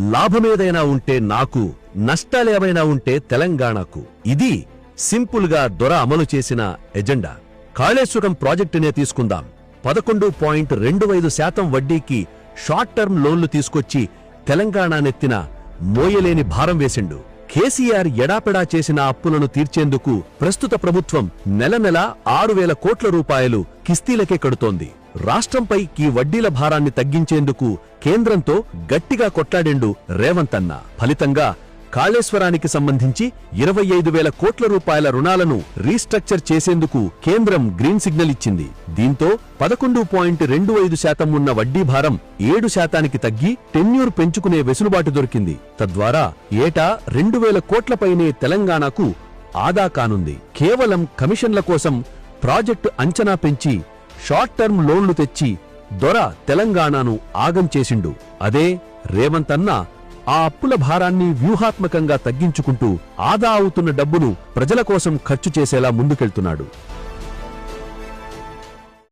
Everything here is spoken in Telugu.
లాభమేదైనా ఉంటే నాకు, నష్టాలేమైనా ఉంటే తెలంగాణకు. ఇది సింపుల్ గా దొర అమలు చేసిన ఎజెండా. కాళేశ్వరం ప్రాజెక్టునే తీసుకుందాం. 11.25% వడ్డీకి షార్ట్ టర్మ్ లోన్లు తీసుకొచ్చి తెలంగాణ నెత్తిన మోయలేని భారం వేసిండు. కేసీఆర్ ఎడాపెడా చేసిన అప్పులను తీర్చేందుకు ప్రస్తుత ప్రభుత్వం నెల నెల 6,000 కోట్ల రూపాయలు కిస్తీలకే కడుతోంది. రాష్ట్రంపై ఈ వడ్డీల భారాన్ని తగ్గించేందుకు కేంద్రంతో గట్టిగా కొట్లాడేండు రేవంత్ అన్న. ఫలితంగా కాళేశ్వరానికి సంబంధించి 25,000 కోట్ల రూపాయల రుణాలను రీస్ట్రక్చర్ చేసేందుకు కేంద్రం గ్రీన్ సిగ్నల్ ఇచ్చింది. దీంతో 11.25% ఉన్న వడ్డీ భారం 7% తగ్గి టెన్యూర్ పెంచుకునే వెసులుబాటు దొరికింది. తద్వారా ఏటా 2,000 కోట్లపైనే తెలంగాణకు ఆదా కానుంది. కేవలం కమిషన్ల కోసం ప్రాజెక్టు అంచనా పెంచి షార్ట్ టర్మ్ లోన్లు తెచ్చి దొర తెలంగాణను ఆగం చేసిండు. అదే రేవంత్ అన్న ఆ అప్పుల భారాన్ని వ్యూహాత్మకంగా తగ్గించుకుంటూ ఆదా అవుతున్న డబ్బును ప్రజల కోసం ఖర్చు చేసేలా ముందుకెళ్తున్నాడు.